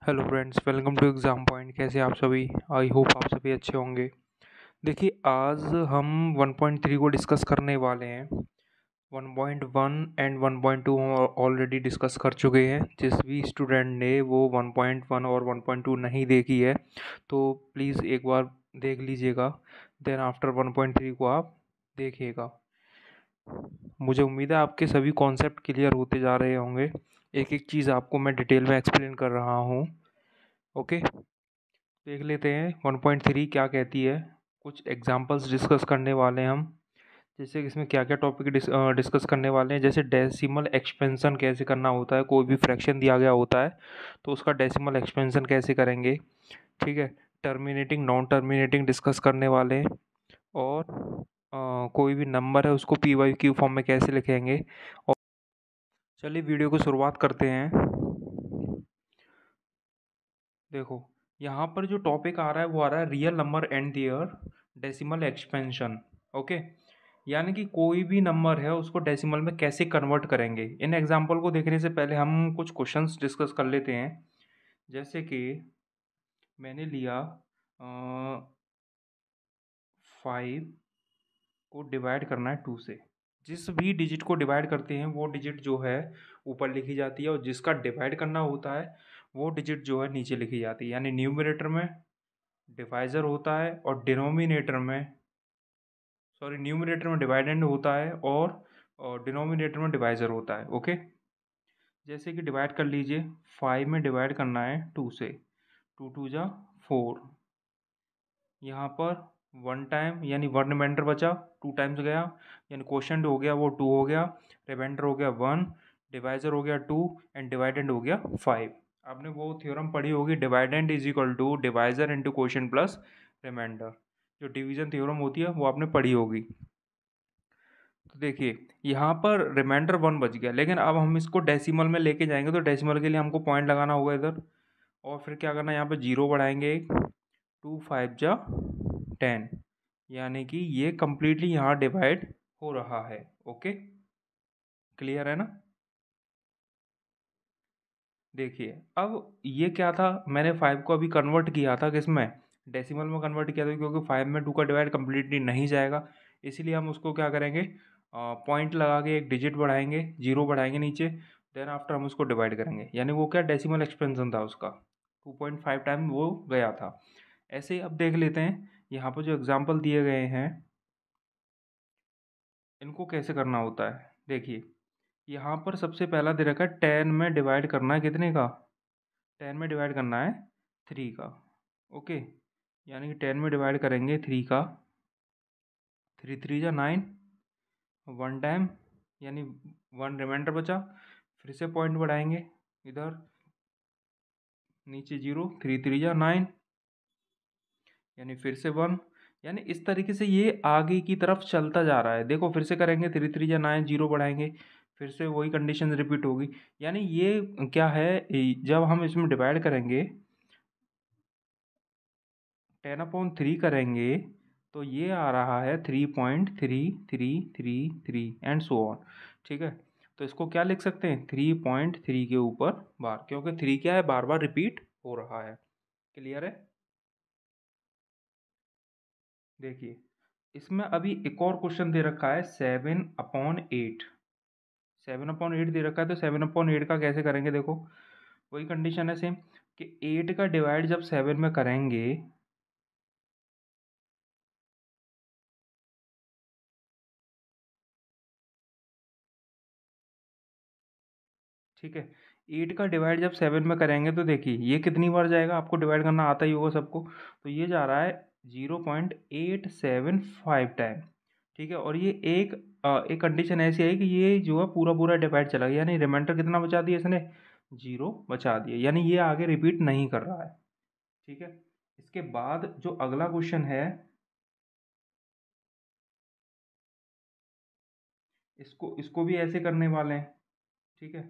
Hello friends, welcome to exam point. कैसे आप सभी? आई होप आप सभी अच्छे होंगे। देखिए, आज हम 1.3 को डिस्कस करने वाले हैं। 1.1 एंड 1.2 हम ऑलरेडी डिस्कस कर चुके हैं। जिस भी स्टूडेंट ने वो 1.1 और 1.2 नहीं देखी है तो प्लीज़ एक बार देख लीजिएगा, देन आफ्टर 1.3 को आप देखिएगा। मुझे उम्मीद है आपके सभी कॉन्सेप्ट क्लियर होते जा रहे होंगे। एक एक चीज़ आपको मैं डिटेल में एक्सप्लेन कर रहा हूँ। ओके, देख लेते हैं 1.3 क्या कहती है। कुछ एग्जांपल्स डिस्कस करने वाले हैं हम। जैसे कि इसमें क्या क्या टॉपिक डिस्कस करने वाले हैं, जैसे डेसिमल एक्सपेंशन कैसे करना होता है। कोई भी फ्रैक्शन दिया गया होता है तो उसका डेसिमल एक्सपेंशन कैसे करेंगे। ठीक है, टर्मिनेटिंग नॉन टर्मिनेटिंग डिस्कस करने वाले हैं। और कोई भी नंबर है उसको पी वाई क्यू फॉर्म में कैसे लिखेंगे। और चलिए वीडियो को शुरुआत करते हैं। देखो, यहाँ पर जो टॉपिक आ रहा है वो आ रहा है real number and their decimal expansion. Okay, यानी कि कोई भी नंबर है उसको डेसिमल में कैसे कन्वर्ट करेंगे। इन एग्जांपल को देखने से पहले हम कुछ क्वेश्चंस डिस्कस कर लेते हैं। जैसे कि मैंने लिया 5 को डिवाइड करना है 2 से। जिस भी डिजिट को डिवाइड करते हैं वो डिजिट जो है ऊपर लिखी जाती है, और जिसका डिवाइड करना होता है वो डिजिट जो है नीचे लिखी जाती है। यानी न्यूमरेटर में डिवाइज़र होता है और डिनोमिनेटर में, सॉरी, न्यूमरेटर में डिवाइडेंड होता है और डिनोमिनेटर में डिवाइज़र होता है। ओके, जैसे कि डिवाइड कर लीजिए, 5 में डिवाइड करना है 2 से। 2 2 जा 4। यहाँ पर 1 टाइम यानी 1 रिमाइंडर बचा, 2 टाइम्स गया, यानी क्वोशंट हो गया वो 2 हो गया, रिमाइंडर हो गया 1, डिवाइज़र हो गया 2 एंड डिवाइडेंड हो गया 5। आपने वो थ्योरम पढ़ी होगी, dividend is equal to divisor into quotient plus remainder. जो डिवीज़न थ्योरम होती है वो आपने पढ़ी होगी। तो देखिए, यहाँ पर रिमाइंडर 1 बच गया, लेकिन अब हम इसको डेसिमल में लेके जाएंगे तो डेसिमल के लिए हमको पॉइंट लगाना होगा इधर। और फिर क्या करना है, यहाँ पे जीरो बढ़ाएंगे। 2 5 जा 10, यानी कि ये कम्प्लीटली यहाँ डिवाइड हो रहा है। ओके, क्लियर है ना? देखिए, अब ये क्या था, मैंने 5 को अभी कन्वर्ट किया था किसमें, डेसिमल में कन्वर्ट किया था, क्योंकि 5 में 2 का डिवाइड कम्प्लीटली नहीं जाएगा। इसीलिए हम उसको क्या करेंगे, पॉइंट लगा के एक डिजिट बढ़ाएंगे, जीरो बढ़ाएंगे नीचे, देन आफ्टर हम उसको डिवाइड करेंगे। यानी वो क्या डेसिमल एक्सपेंशन था उसका, 2.5 टाइम वो गया था। ऐसे ही अब देख लेते हैं, यहाँ पर जो एग्जाम्पल दिए गए हैं इनको कैसे करना होता है। देखिए, यहाँ पर सबसे पहला दे रखा है 10 में डिवाइड करना है कितने का, 10 में डिवाइड करना है 3 का। ओके, यानी कि 10 में डिवाइड करेंगे 3 का, 3 3 जा 9, 1 टाइम यानी 1 रिमाइंडर बचा, फिर से पॉइंट बढ़ाएंगे इधर, नीचे 0, 3 3 जा 9, यानी फिर से 1। यानी इस तरीके से ये आगे की तरफ चलता जा रहा है। देखो, फिर से करेंगे, 3 3 जा 9, 0 बढ़ाएंगे, फिर से वही कंडीशन रिपीट होगी। यानी ये क्या है, जब हम इसमें डिवाइड करेंगे 10/3 करेंगे तो ये आ रहा है 3.3333 एंड सो ऑन। ठीक है, तो इसको क्या लिख सकते हैं, 3.3 के ऊपर बार, क्योंकि 3 क्या है, बार बार रिपीट हो रहा है। क्लियर है? देखिए, इसमें अभी एक और क्वेश्चन दे रखा है 7/8। 7/8 दे रखा है, तो 7/8 का कैसे करेंगे। देखो, वही कंडीशन है सेम, कि 8 का डिवाइड जब 7 में करेंगे, ठीक है, 8 का डिवाइड जब 7 में करेंगे तो देखिए ये कितनी बार जाएगा, आपको डिवाइड करना आता ही होगा सबको। तो ये जा रहा है 0.875 टाइम। ठीक है, और ये एक कंडीशन ऐसी है कि ये जो है पूरा पूरा डिवाइड चला गया, यानी रिमाइंडर कितना बचा दिया इसने, 0 बचा दिया, यानी ये आगे रिपीट नहीं कर रहा है। ठीक है, इसके बाद जो अगला क्वेश्चन है, इसको इसको भी ऐसे करने वाले हैं। ठीक है,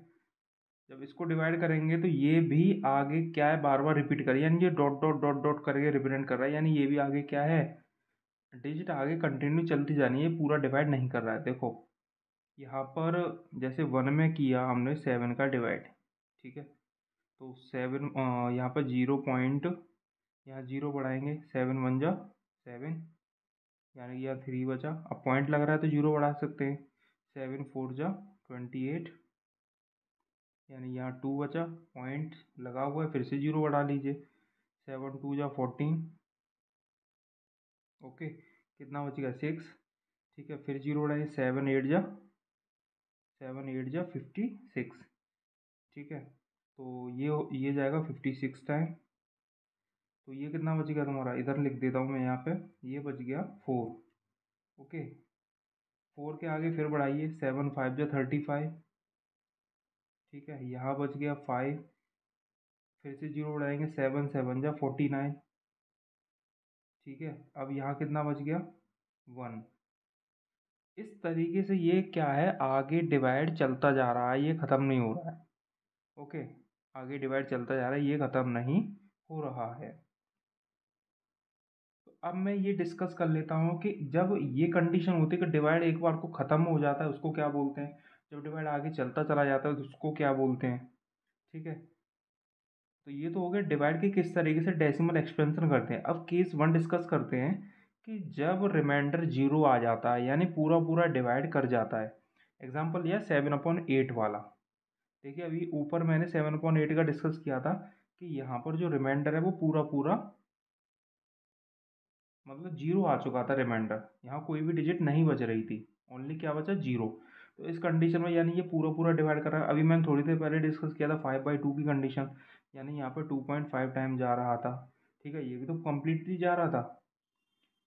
जब इसको डिवाइड करेंगे तो ये भी आगे क्या है, बार बार रिपीट कर, यानी ये डॉट डॉट डॉट डॉट करके रिप्रेजेंट कर रहा है, यानी ये भी आगे क्या है, डिजिट आगे कंटिन्यू चलती जानी है, पूरा डिवाइड नहीं कर रहा है। देखो, यहाँ पर जैसे 1 में किया हमने 7 का डिवाइड, ठीक है, तो 7 यहाँ पर 0 पॉइंट, यहाँ 0 बढ़ाएंगे, 7 1 जा 7, यानी कि यहाँ 3 बचा। अब पॉइंट लग रहा है तो 0 बढ़ा सकते हैं, 7 4 जा 28, यानी यहाँ 2 बचा, पॉइंट लगा हुआ है, फिर से 0 बढ़ा लीजिए, 7 2 जा 14। ओके, कितना बचेगा 6। ठीक है, फिर 0 बढ़ाइए, 7 8 जा 56। ठीक है, तो ये जाएगा 56 टाइम। तो ये कितना बच गया तुम्हारा, इधर लिख देता हूँ मैं यहाँ पे, ये बच गया 4। ओके, 4 के आगे फिर बढ़ाइए, 7 5 जा 35। ठीक है, यहाँ बच गया 5, फिर से 0 बढ़ाएंगे, 7 7 जा 49। ठीक है, अब यहाँ कितना बच गया 1। इस तरीके से ये क्या है, आगे डिवाइड चलता जा रहा है, ये ख़त्म नहीं हो रहा है। ओके, आगे डिवाइड चलता जा रहा है, ये ख़त्म नहीं हो रहा है। तो अब मैं ये डिस्कस कर लेता हूँ कि जब ये कंडीशन होती है कि डिवाइड एक बार को ख़त्म हो जाता है उसको क्या बोलते हैं, जब डिवाइड आगे चलता चला जाता है तो उसको क्या बोलते हैं। ठीक है, तो ये तो हो गया डिवाइड के किस तरीके से डेसिमल एक्सपेंशन करते हैं। अब केस 1 डिस्कस करते हैं कि जब रिमाइंडर 0 आ जाता है, यानी पूरा पूरा डिवाइड कर जाता है। एग्जाम्पल लिया 7/8 वाला। देखिए, अभी ऊपर मैंने 7/8 का डिस्कस किया था कि यहाँ पर जो रिमाइंडर है वो पूरा पूरा मतलब 0 आ चुका था रिमाइंडर, यहाँ कोई भी डिजिट नहीं बच रही थी, ओनली क्या बचा 0। तो इस कंडीशन में यानी ये पूरा पूरा डिवाइड कर रहा है। अभी मैंने थोड़ी देर पहले डिस्कस किया था 5/2 की कंडीशन, यानी यहाँ पर 2.5 टाइम जा रहा था। ठीक है, ये भी तो कम्प्लीटली जा रहा था।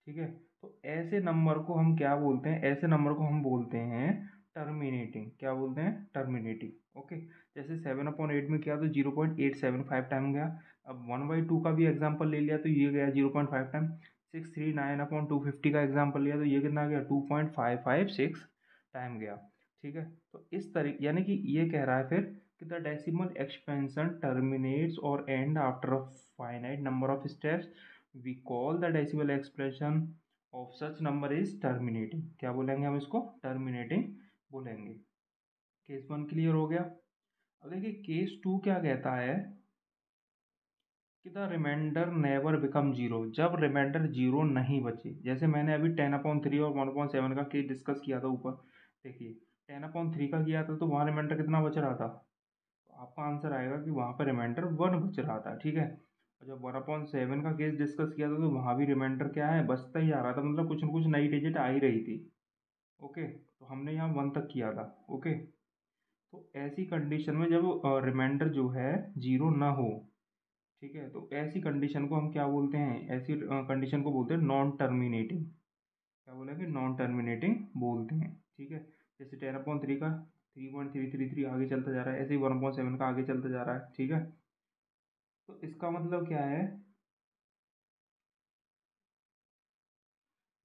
ठीक है, तो ऐसे नंबर को हम क्या बोलते हैं, ऐसे नंबर को हम बोलते हैं टर्मिनेटिंग। क्या बोलते हैं, टर्मिनेटिंग। ओके, जैसे 7/8 में किया तो 0.875 टाइम गया। अब 1/2 का भी एग्जाम्पल ले लिया तो ये गया 0.5 टाइम। 639/250 का एग्जाम्पल लिया तो ये कितना गया 2.556 टाइम गया। ठीक है, तो इस तरीके यानी कि ये कह रहा है फिर कि द डेसिमल एक्सपेंशन टर्मिनेट्स और end after a finite number of steps, we call the decimal expression of such number is terminating. क्या बोलेंगे हम इसको, टर्मिनेटिंग बोलेंगे। केस 1 क्लियर हो गया। अब देखिए केस 2 क्या कहता है कि द रिमाइंडर नेवर बिकम 0, जब रिमाइंडर 0 नहीं बचे। जैसे मैंने अभी 10/3 और 1/7 का केस डिस्कस किया था ऊपर। देखिए 10/3 का किया था तो वहाँ रिमाइंडर कितना बच रहा था, तो आपका आंसर आएगा कि वहाँ पर रिमाइंडर 1 बच रहा था। ठीक है, और जब 1/7 का केस डिस्कस किया था तो वहाँ भी रिमाइंडर क्या है, बचता ही आ रहा था, मतलब कुछ न कुछ नई डिजिट आ ही रही थी। ओके, तो हमने यहाँ 1 तक किया था। ओके, तो ऐसी कंडीशन में जब रिमाइंडर जो है 0 ना हो, ठीक है, तो ऐसी कंडीशन को हम क्या बोलते हैं, ऐसी कंडीशन को बोलते हैं नॉन टर्मिनेटिंग। क्या बोलेंगे, नॉन टर्मिनेटिंग बोलते हैं। ठीक है, जैसे 10/3 का 3.333 आगे चलता जा रहा है, ऐसे ही 1/7 का आगे चलता जा रहा है। ठीक है, तो इसका मतलब क्या है,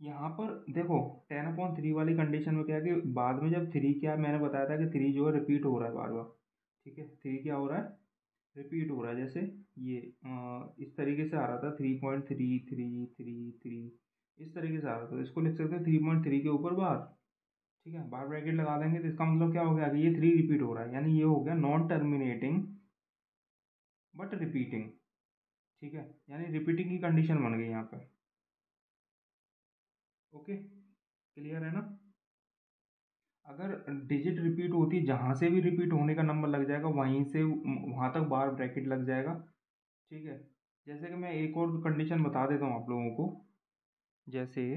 यहाँ पर देखो 10/3 वाली कंडीशन में क्या है कि बाद में जब 3 क्या, मैंने बताया था कि 3 जो है रिपीट हो रहा है बार बार। ठीक है, 3 क्या हो रहा है, रिपीट हो रहा है। जैसे ये इस तरीके से आ रहा था 3.3333, इस तरीके से आ रहा था, तो इसको लिख सकते हैं 3.3 के ऊपर बार। ठीक है, बार ब्रैकेट लगा देंगे तो इसका मतलब क्या हो गया कि ये 3 रिपीट हो रहा है, यानी ये हो गया नॉन टर्मिनेटिंग बट रिपीटिंग। ठीक है, यानी रिपीटिंग की कंडीशन बन गई यहाँ पे। ओके, क्लियर है ना। अगर डिजिट रिपीट होती है, जहाँ से भी रिपीट होने का नंबर लग जाएगा वहीं से वहाँ तक बार ब्रैकेट लग जाएगा। ठीक है, जैसे कि मैं एक और कंडीशन बता देता हूँ आप लोगों को। जैसे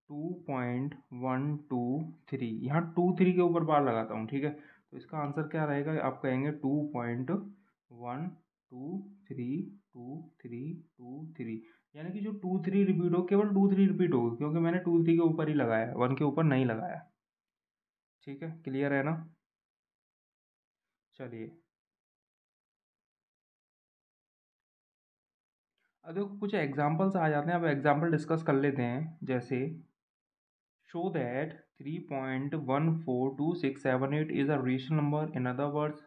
2.123, यहाँ 2 3 के ऊपर बार लगाता हूँ। ठीक है, तो इसका आंसर क्या रहेगा, आप कहेंगे 2.1232323, यानी कि जो 2 3 रिपीट हो, केवल 2 3 रिपीट होगी, क्योंकि मैंने 2 3 के ऊपर ही लगाया है, 1 के ऊपर नहीं लगाया। ठीक है, क्लियर है ना। चलिए, अब देखो कुछ एग्जांपल्स आ जाते हैं, अब एग्जांपल डिस्कस कर लेते हैं। जैसे show that 3.142678 is a rational number. In other words,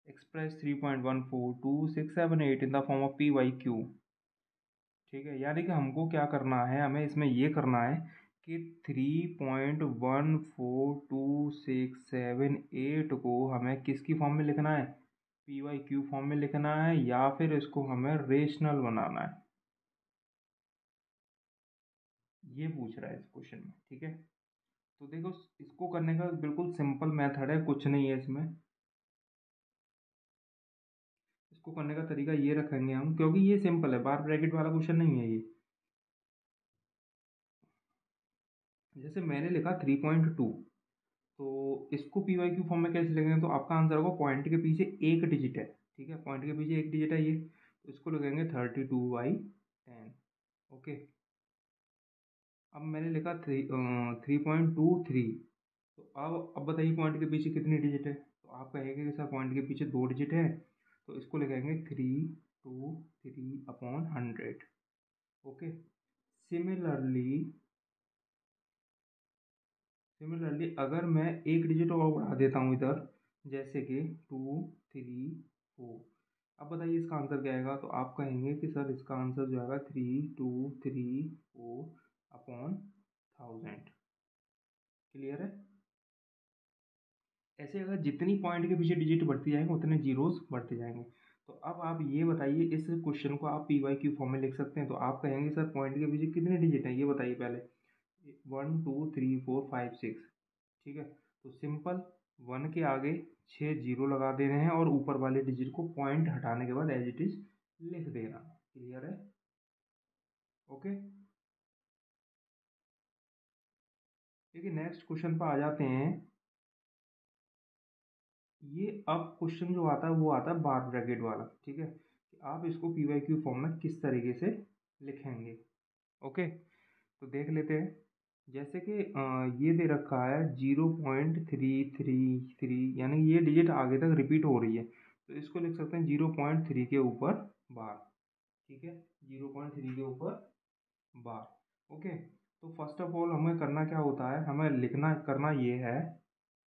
express 3.142678 in the form of p by q। ठीक है, यानी कि हमको क्या करना है, हमें इसमें ये करना है कि 3.142678 को हमें किसकी फॉर्म में लिखना है, पी वाई क्यू फॉर्म में लिखना है या फिर इसको हमें रेशनल बनाना है, ये पूछ रहा है इस क्वेश्चन में। ठीक है, तो देखो इसको करने का बिल्कुल सिंपल मेथड है, कुछ नहीं है इसमें। इसको करने का तरीका ये रखेंगे हम, क्योंकि ये सिंपल है, बार ब्रैकेट वाला क्वेश्चन नहीं है ये। जैसे मैंने लिखा 3.2, तो इसको पी वाई क्यू फॉर्म में कैसे लिखेंगे, तो आपका आंसर होगा पॉइंट के पीछे एक डिजिट है। ठीक है, पॉइंट के पीछे एक डिजिट है ये, तो इसको लिखेंगे 32/10। ओके, अब मैंने लिखा 3.23, तो अब बताइए पॉइंट के पीछे कितनी डिजिट है, तो आप कहेंगे कि सर पॉइंट के पीछे 2 डिजिट है, तो इसको लिखेंगे 323/100। ओके, सिमिलरली सिमिलरली अगर मैं एक डिजिट और बढ़ा देता हूँ इधर, जैसे कि 234, अब बताइए इसका आंसर क्या आएगा, तो आप कहेंगे कि सर इसका आंसर जो आएगा 3234/1000। क्लियर है? ऐसे अगर जितनी पॉइंट के पीछे डिजिट बढ़ती जाएंगे उतने जीरोस बढ़ते जाएंगे। तो अब आप ये बताइए, इस क्वेश्चन को आप पी वाई क्यू फॉर्म में लिख सकते हैं, तो आप कहेंगे सर पॉइंट के पीछे कितने डिजिट हैं, ये बताइए पहले। 1 2 3 4 5 6। ठीक है, तो सिंपल, 1 के आगे 6 जीरो लगा देने हैं और ऊपर वाले डिजिट को पॉइंट हटाने के बाद एज इट इज लिख देना। क्लियर है? ओके, ठीक है, नेक्स्ट क्वेश्चन पर आ जाते हैं। ये अब क्वेश्चन जो आता है वो आता है बार ब्रैकेट वाला। ठीक है, कि आप इसको पी वाई क्यू फॉर्म में किस तरीके से लिखेंगे। ओके, तो देख लेते हैं। जैसे कि ये दे रखा है 0.333, यानी ये डिजिट आगे तक रिपीट हो रही है, तो इसको लिख सकते हैं 0.3 के ऊपर बार। ठीक है, 0.3 के ऊपर बार। ओके, तो फर्स्ट ऑफ ऑल हमें करना क्या होता है, हमें लिखना करना ये है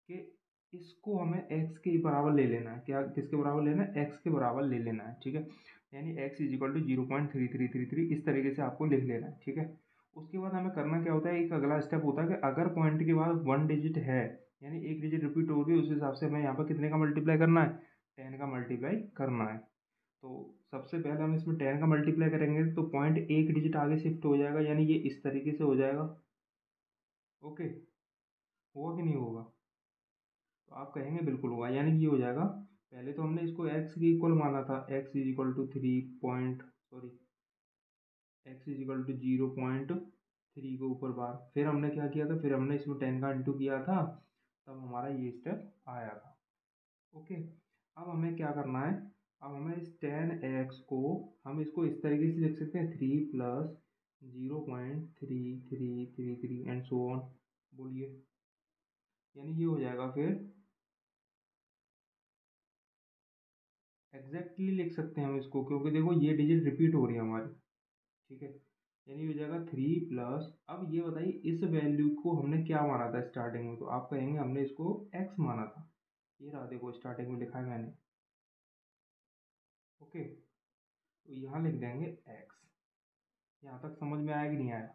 कि इसको हमें x के बराबर ले लेना है। क्या किसके बराबर लेना है? x के बराबर ले लेना है। ठीक है, यानी x इज इक्वल टू 0.3333, इस तरीके से आपको लिख लेना है। ठीक है, उसके बाद हमें करना क्या होता है, एक अगला स्टेप होता है कि अगर पॉइंट के बाद 1 डिजिट है, यानी एक डिजिट रिपीट हो रही है, उस हिसाब से हमें यहाँ पर कितने का मल्टीप्लाई करना है, 10 का मल्टीप्लाई करना है। तो सबसे पहले हम इसमें 10 का मल्टीप्लाई करेंगे तो पॉइंट एक डिजिट आगे शिफ्ट हो जाएगा, यानी ये इस तरीके से हो जाएगा। ओके, होगा कि नहीं होगा? तो आप कहेंगे बिल्कुल होगा, यानी कि ये हो जाएगा। पहले तो हमने इसको x के इक्वल माना था, x इज इक्वल टू 0.3 के ऊपर बार। फिर हमने क्या किया था, फिर हमने इसमें 10 का इंटू किया था, तब हमारा ये स्टेप आया था। ओके, अब हमें क्या करना है, अब हमें इस 10x को हम इसको इस तरीके से लिख सकते हैं, 3 प्लस 0.3333 एंड सो ऑन। बोलिए, यानी ये हो जाएगा फिर एग्जैक्टली लिख सकते हैं हम इसको, क्योंकि देखो ये डिजिट रिपीट हो रही है हमारी। ठीक है, यानी हो जाएगा 3 प्लस, अब ये बताइए इस वैल्यू को हमने क्या माना था स्टार्टिंग में, तो आप कहेंगे हमने इसको x माना था। ये रहा, देखो स्टार्टिंग में लिखा है मैंने। ओके, तो यहाँ लिख देंगे x। यहाँ तक समझ में आया कि नहीं आया?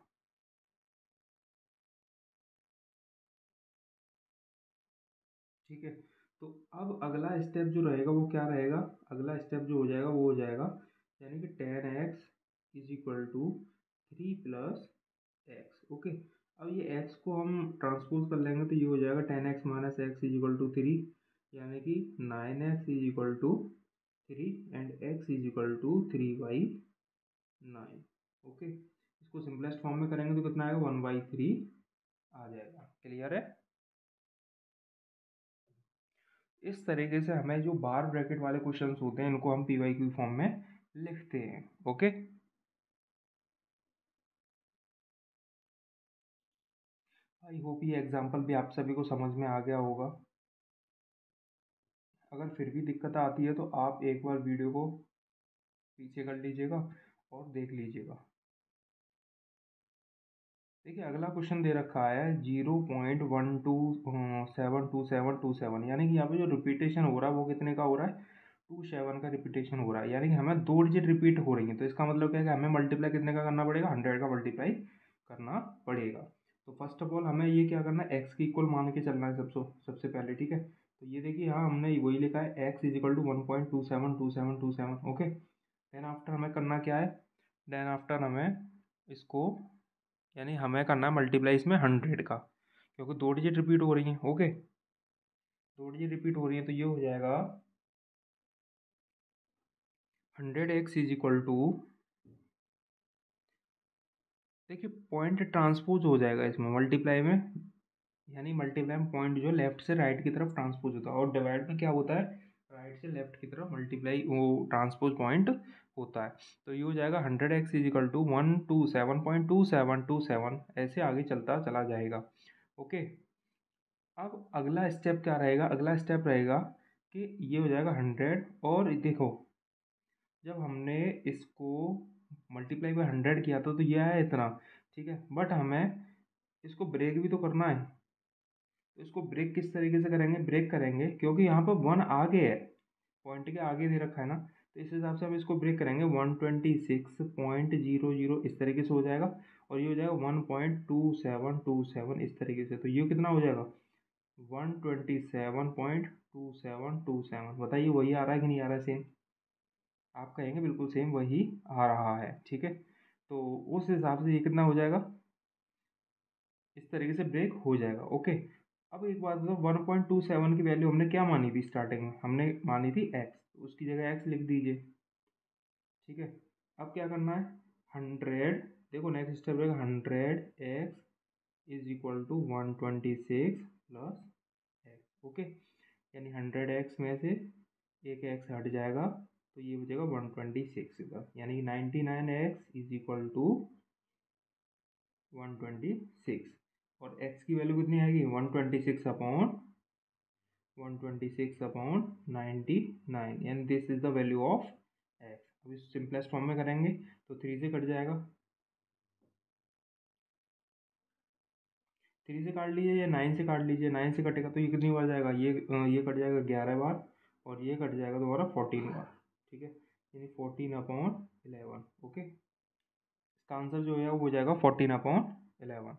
ठीक है, तो अब अगला स्टेप जो रहेगा वो क्या रहेगा, अगला स्टेप जो हो जाएगा वो हो जाएगा, यानी कि 10x is equal to 3 plus x। Okay, अब ये x को हम ट्रांसपोज कर लेंगे, तो ये हो जाएगा 10x minus x is equal to 3, यानी कि 9x is equal to 3 and x is equal to 3/9। Okay, इसको सिंपलेस्ट फॉर्म में करेंगे तो कितना आएगा, 1/3 आ जाएगा। क्लियर है? इस तरीके से हमें जो बार ब्रैकेट वाले क्वेश्चंस होते हैं इनको हम पी वाई क्यू फॉर्म में लिखते हैं। ओके, आई होप ये एग्जांपल भी आप सभी को समझ में आ गया होगा। अगर फिर भी दिक्कत आती है तो आप एक बार वीडियो को पीछे कर लीजिएगा और देख लीजिएगा। देखिए अगला क्वेश्चन दे रखा है 0.12 72727, यानी कि यहाँ पे जो रिपीटेशन हो रहा है वो कितने का हो रहा है, 27 का रिपीटेशन हो रहा है, यानी कि हमें 2 डिजिट रिपीट हो रही है, तो इसका मतलब क्या है कि हमें मल्टीप्लाई कितने का करना पड़ेगा, 100 का मल्टीप्लाई करना पड़ेगा। तो फर्स्ट ऑफ ऑल हमें ये क्या करना है, एक्स की इक्वल मान के चलना है सबसे पहले, ठीक है। तो ये देखिए यहाँ हमने वही लिखा है x is equal to 1.272727, okay. Then after हमें करना क्या है, देन आफ्टर हमें इसको, यानी हमें करना है मल्टीप्लाई इसमें 100 का, क्योंकि दो डिजिट रिपीट हो रही हैं, ओके। दो डिजिट रिपीट हो रही है तो ये हो जाएगा 100x इज इक्वल टू, देखिए पॉइंट ट्रांसपोज हो जाएगा इसमें मल्टीप्लाई में, यानी मल्टीप्लाई में पॉइंट जो लेफ्ट से राइट की तरफ ट्रांसपोज होता है, और डिवाइड में क्या होता है, राइट से लेफ्ट की तरफ मल्टीप्लाई वो ट्रांसपोज पॉइंट होता है। तो ये हो जाएगा 100x इज इक्वल टू 127.2727, ऐसे आगे चलता चला जाएगा, ओके। अब अगला स्टेप क्या रहेगा, अगला स्टेप रहेगा कि ये हो जाएगा 100, और देखो जब हमने इसको मल्टीप्लाई बाय 100 किया था तो ये आया इतना, ठीक है। बट हमें इसको ब्रेक भी तो करना है, तो इसको ब्रेक किस तरीके से करेंगे, ब्रेक करेंगे क्योंकि यहाँ पर 1 आगे है, पॉइंट के आगे दे रखा है ना, तो इस हिसाब से हम इसको ब्रेक करेंगे 126.00 इस तरीके से हो जाएगा, और ये हो जाएगा 1.2727 इस तरीके से। तो ये कितना हो जाएगा, 127.2727। बताइए वही आ रहा है कि नहीं आ रहा है, सेम? आप कहेंगे बिल्कुल सेम वही आ रहा है, ठीक है। तो उस हिसाब से ये कितना हो जाएगा, इस तरीके से ब्रेक हो जाएगा, ओके। अब एक बात बताओ, 1.27 की वैल्यू हमने क्या मानी थी स्टार्टिंग में, हमने मानी थी एक्स, तो उसकी जगह एक्स लिख दीजिए, ठीक है। अब क्या करना है, 100, देखो नेक्स्ट स्टेप रहेगा 100x is equal to 126 plus x, okay. यानी 100x में से एक एक्स हट जाएगा, तो ये हो जाएगा 126 इधर, यानी 99x इज इक्वल टू 126, और x की वैल्यू कितनी आएगी, 126 upon 99, and this is the value of x। अब इस सिंपलेस्ट फॉर्म में करेंगे तो 3 से कट जाएगा, 3 से काट लीजिए या 9 से काट लीजिए, 9 से कटेगा तो ये कितनी बार जाएगा, ये कट जाएगा 11 बार, और ये कट जाएगा दोबारा 14 बार, ठीक है। यानी 14/11, ओके। इसका आंसर जो है वो हो जाएगा 14/11।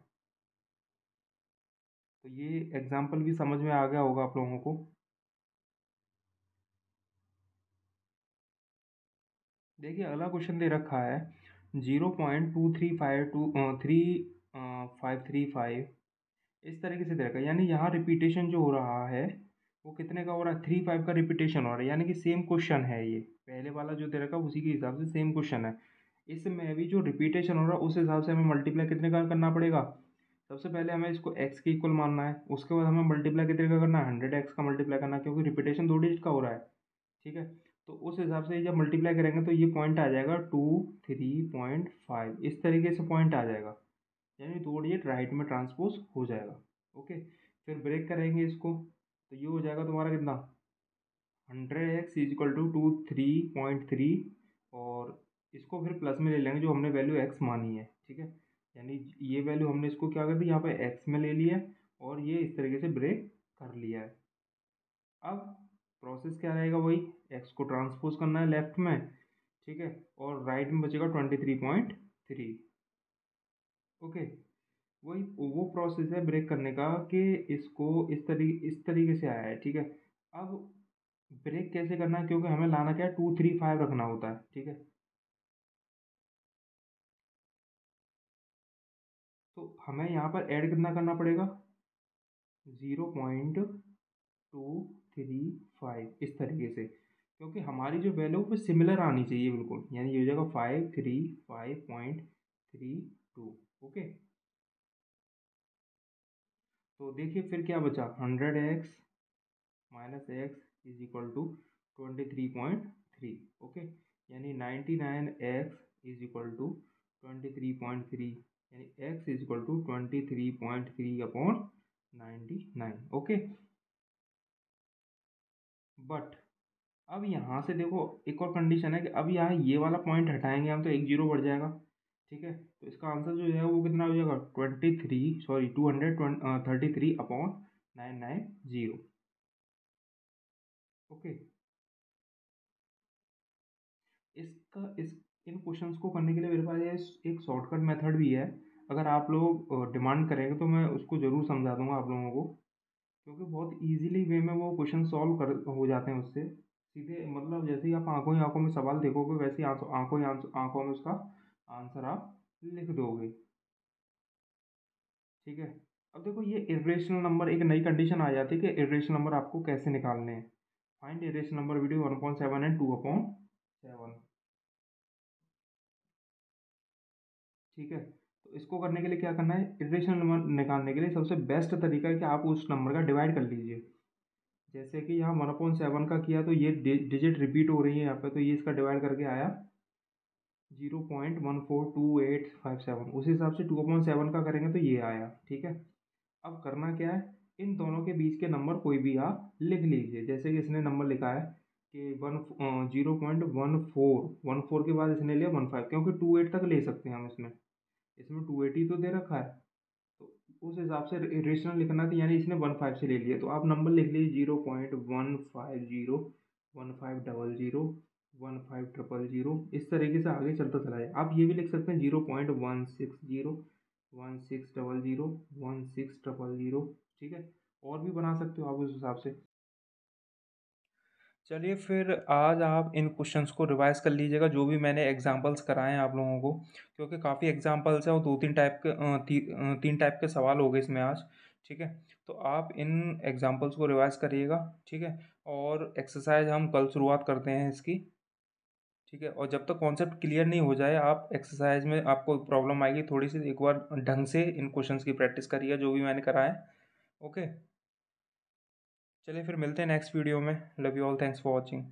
तो ये एग्जाम्पल भी समझ में आ गया होगा आप लोगों को। देखिए अगला क्वेश्चन दे रखा है 0.2352 इस तरीके से दे रखा है, यानी यहाँ रिपीटेशन जो हो रहा है वो कितने का हो रहा है, 35 का रिपीटेशन हो रहा है, यानी कि सेम क्वेश्चन है, ये पहले वाला जो दे रखा है उसी के हिसाब से सेम क्वेश्चन है। इसमें भी जो रिपीटेशन हो रहा है उस हिसाब से हमें मल्टीप्लाई कितने का करना पड़ेगा, सबसे पहले हमें इसको x के इक्वल मानना है, उसके बाद हमें मल्टीप्लाई कितने का करना है, 100x का मल्टीप्लाई करना है, क्योंकि रिपीटेशन दो डिजिट का हो रहा है, ठीक है। तो उस हिसाब से जब मल्टीप्लाई करेंगे तो ये पॉइंट आ जाएगा 23.5, इस तरीके से पॉइंट आ जाएगा, यानी दो डिजिट राइट में ट्रांसपोज हो जाएगा, ओके। फिर ब्रेक करेंगे इसको, तो ये हो जाएगा तुम्हारा कितना, 100x इज इक्वल टू 23.3, और इसको फिर प्लस में ले लेंगे जो हमने वैल्यू x मानी है, ठीक है। यानी ये वैल्यू हमने इसको क्या कर दी, यहाँ पे x में ले लिया है, और ये इस तरीके से ब्रेक कर लिया है। अब प्रोसेस क्या रहेगा, वही x को ट्रांसपोज करना है लेफ्ट में, ठीक है, और राइट में बचेगा 23.3, ओके। वही वो प्रोसेस है ब्रेक करने का कि इसको इस तरीके से आया है, ठीक है। अब ब्रेक कैसे करना है, क्योंकि हमें लाना क्या है, 235 रखना होता है, ठीक है। तो हमें यहाँ पर ऐड कितना करना पड़ेगा, 0.235 इस तरीके से, क्योंकि हमारी जो वैल्यू वो सिमिलर आनी चाहिए बिल्कुल, यानी ये हो जाएगा 535.32, ओके। तो देखिए फिर क्या बचा, 100x minus x is equal to 23.3, okay. यानी 99x इज इक्वल टू 23.3, यानी x is equal to 23.3/99, okay. But अब यहाँ से देखो एक और कंडीशन है कि अब यहाँ ये वाला पॉइंट हटाएंगे हम तो एक जीरो बढ़ जाएगा, ठीक है। तो इसका आंसर जो है वो कितना हो जाएगा, 233/990, ओके। इसका इस इन क्वेश्चंस को करने के लिए मेरे पास एक शॉर्टकट मेथड भी है, अगर आप लोग डिमांड करेंगे तो मैं उसको ज़रूर समझा दूँगा आप लोगों को, क्योंकि बहुत ईज़िली वे में वो क्वेश्चन सॉल्व कर हो जाते हैं उससे। सीधे मतलब जैसे ही आप आँखों ही आँखों में सवाल देखोगे वैसे ही आँखों ही आँखों में उसका आंसर आप लिख दोगे। ठीक है? अब देखो ये इर्रेशनल नंबर एक नई कंडीशन आ जाती है कि इर्रेशनल नंबर आपको कैसे निकालने हैं। Find irrational number between 1/7 and 2/7। ठीक है? तो इसको करने के लिए क्या करना है, इर्रेशनल नंबर निकालने के लिए सबसे बेस्ट तरीका है कि आप उस नंबर का डिवाइड कर लीजिए। जैसे कि यहाँ 1/7 का किया तो ये डिजिट रिपीट हो रही है यहाँ पे, तो ये इसका डिवाइड करके आया 0.142857। उसी हिसाब से 2/7 का करेंगे तो ये आया। ठीक है? अब करना क्या है, इन दोनों के बीच के नंबर कोई भी आप लिख लीजिए। जैसे कि इसने नंबर लिखा है कि 0.14 के बाद इसने लिया 15, क्योंकि 28 तक ले सकते हैं हम इसमें। इसमें 280 तो दे रखा है, तो उस हिसाब से रेशनल लिखना था, यानी इसने 15 से ले लिया, तो आप नंबर लिख लीजिए 0.150 1500 1500 इस तरीके से आगे चलता चला जाए। आप ये भी लिख सकते हैं 0.160 1600 ठीक है, और भी बना सकते हो आप उस हिसाब से। चलिए फिर आज आप इन क्वेश्चंस को रिवाइज कर लीजिएगा, जो भी मैंने एग्जांपल्स कराए हैं आप लोगों को, क्योंकि काफ़ी एग्जांपल्स हैं और तीन टाइप के सवाल हो गए इसमें आज। ठीक है, तो आप इन एग्जांपल्स को रिवाइज करिएगा। ठीक है, और एक्सरसाइज हम कल शुरुआत करते हैं इसकी। ठीक है, और जब तक कॉन्सेप्ट क्लियर नहीं हो जाए आप एक्सरसाइज में आपको प्रॉब्लम आएगी थोड़ी सी, एक बार ढंग से इन क्वेश्चंस की प्रैक्टिस करिए जो भी मैंने कराया है। ओके, चलिए फिर मिलते हैं नेक्स्ट वीडियो में। Love you all, thanks for watching.